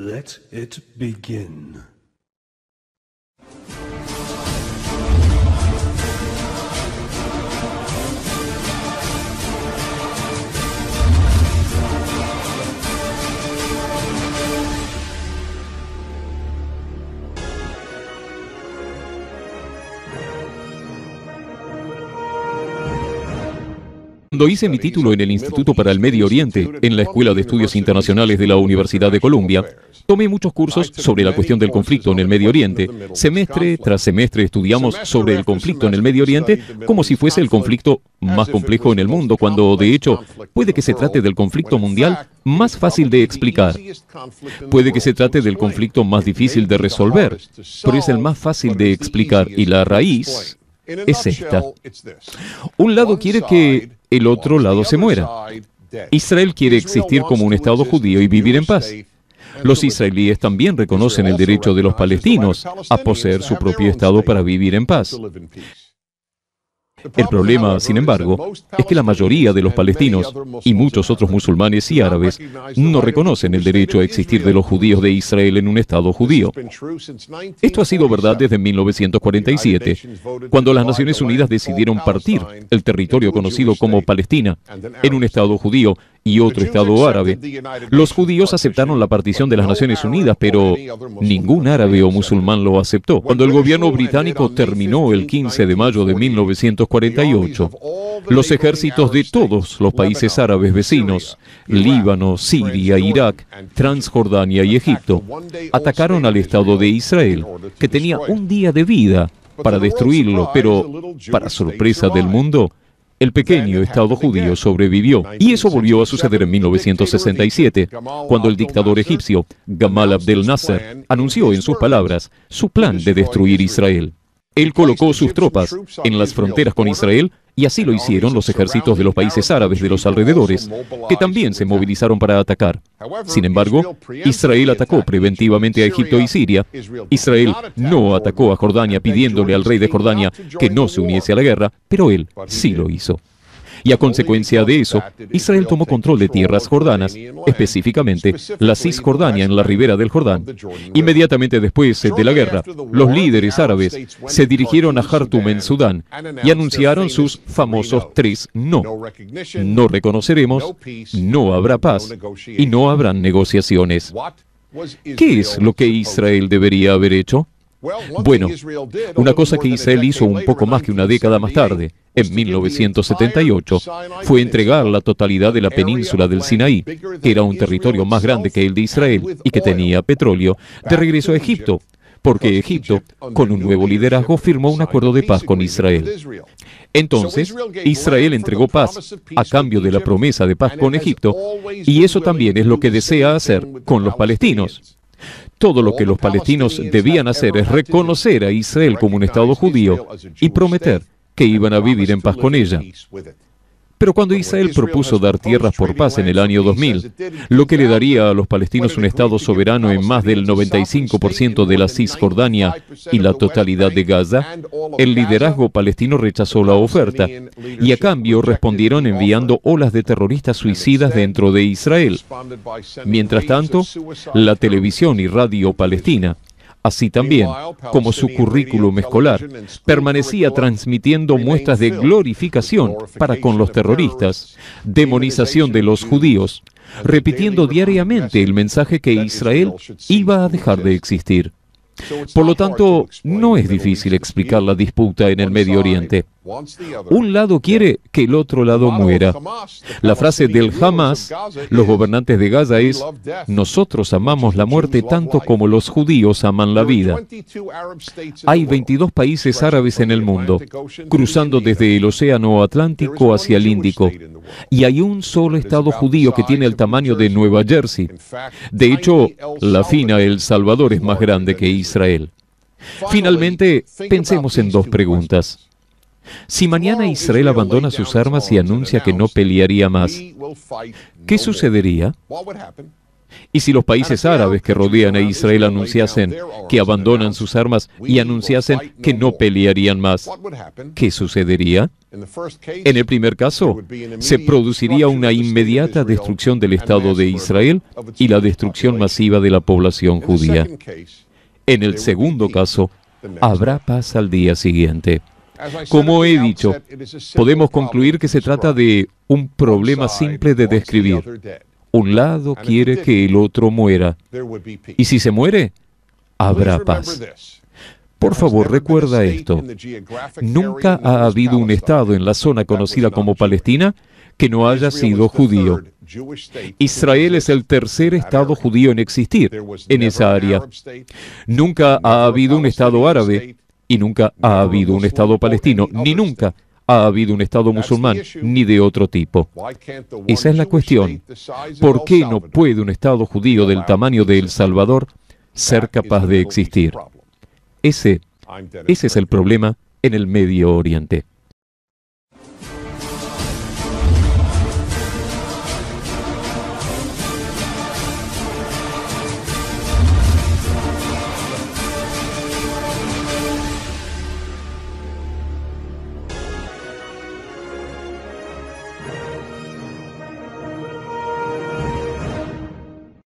Let it begin. Cuando hice mi título en el Instituto para el Medio Oriente, en la Escuela de Estudios Internacionales de la Universidad de Columbia, tomé muchos cursos sobre la cuestión del conflicto en el Medio Oriente. Semestre tras semestre estudiamos sobre el conflicto en el Medio Oriente como si fuese el conflicto más complejo en el mundo, cuando de hecho puede que se trate del conflicto mundial más fácil de explicar. Puede que se trate del conflicto más difícil de resolver, pero es el más fácil de explicar y la raíz es esta. Un lado quiere que el otro lado se muera. Israel quiere existir como un Estado judío y vivir en paz. Los israelíes también reconocen el derecho de los palestinos a poseer su propio Estado para vivir en paz. El problema, sin embargo, es que la mayoría de los palestinos y muchos otros musulmanes y árabes no reconocen el derecho a existir de los judíos de Israel en un Estado judío. Esto ha sido verdad desde 1947, cuando las Naciones Unidas decidieron partir el territorio conocido como Palestina en un Estado judío y otro Estado árabe. Los judíos aceptaron la partición de las Naciones Unidas, pero ningún árabe o musulmán lo aceptó. Cuando el gobierno británico terminó el 15 de mayo de 1948, los ejércitos de todos los países árabes vecinos, Líbano, Siria, Irak, Transjordania y Egipto, atacaron al Estado de Israel, que tenía un día de vida para destruirlo, pero, para sorpresa del mundo, el pequeño Estado judío sobrevivió. Y eso volvió a suceder en 1967, cuando el dictador egipcio Gamal Abdel Nasser anunció en sus palabras su plan de destruir Israel. Él colocó sus tropas en las fronteras con Israel, y así lo hicieron los ejércitos de los países árabes de los alrededores, que también se movilizaron para atacar. Sin embargo, Israel atacó preventivamente a Egipto y Siria. Israel no atacó a Jordania pidiéndole al rey de Jordania que no se uniese a la guerra, pero él sí lo hizo. Y a consecuencia de eso, Israel tomó control de tierras jordanas, específicamente la Cisjordania en la ribera del Jordán. Inmediatamente después de la guerra, los líderes árabes se dirigieron a Jartum en Sudán y anunciaron sus famosos 3 no. No reconoceremos, no habrá paz y no habrán negociaciones. ¿Qué es lo que Israel debería haber hecho? Bueno, una cosa que Israel hizo un poco más que una década más tarde, en 1978, fue entregar la totalidad de la península del Sinaí, que era un territorio más grande que el de Israel y que tenía petróleo, de regreso a Egipto, porque Egipto, con un nuevo liderazgo, firmó un acuerdo de paz con Israel. Entonces, Israel entregó paz a cambio de la promesa de paz con Egipto, y eso también es lo que desea hacer con los palestinos. Todo lo que los palestinos debían hacer es reconocer a Israel como un Estado judío y prometer que iban a vivir en paz con ella. Pero cuando Israel propuso dar tierras por paz en el año 2000, lo que le daría a los palestinos un Estado soberano en más del 95% de la Cisjordania y la totalidad de Gaza, el liderazgo palestino rechazó la oferta y a cambio respondieron enviando olas de terroristas suicidas dentro de Israel. Mientras tanto, la televisión y radio palestina, así también como su currículum escolar, permanecía transmitiendo muestras de glorificación para con los terroristas, demonización de los judíos, repitiendo diariamente el mensaje que Israel iba a dejar de existir. Por lo tanto, no es difícil explicar la disputa en el Medio Oriente. Un lado quiere que el otro lado muera. La frase del Hamas, los gobernantes de Gaza, es: nosotros amamos la muerte tanto como los judíos aman la vida. Hay 22 países árabes en el mundo, cruzando desde el Océano Atlántico hacia el Índico, y hay un solo Estado judío que tiene el tamaño de Nueva Jersey. De hecho, la fina El Salvador es más grande que Israel. Finalmente, pensemos en 2 preguntas. Si mañana Israel abandona sus armas y anuncia que no pelearía más, ¿qué sucedería? Y si los países árabes que rodean a Israel anunciasen que abandonan sus armas y anunciasen que no pelearían más, ¿qué sucedería? En el primer caso, se produciría una inmediata destrucción del Estado de Israel y la destrucción masiva de la población judía. En el segundo caso, habrá paz al día siguiente. Como he dicho, podemos concluir que se trata de un problema simple de describir. Un lado quiere que el otro muera, y si se muere, habrá paz. Por favor, recuerda esto. Nunca ha habido un Estado en la zona conocida como Palestina que no haya sido judío. Israel es el tercer Estado judío en existir en esa área. Nunca ha habido un Estado árabe, y nunca ha habido un Estado palestino, ni nunca ha habido un Estado musulmán, ni de otro tipo. Esa es la cuestión. ¿Por qué no puede un Estado judío del tamaño de El Salvador ser capaz de existir? Ese es el problema en el Medio Oriente.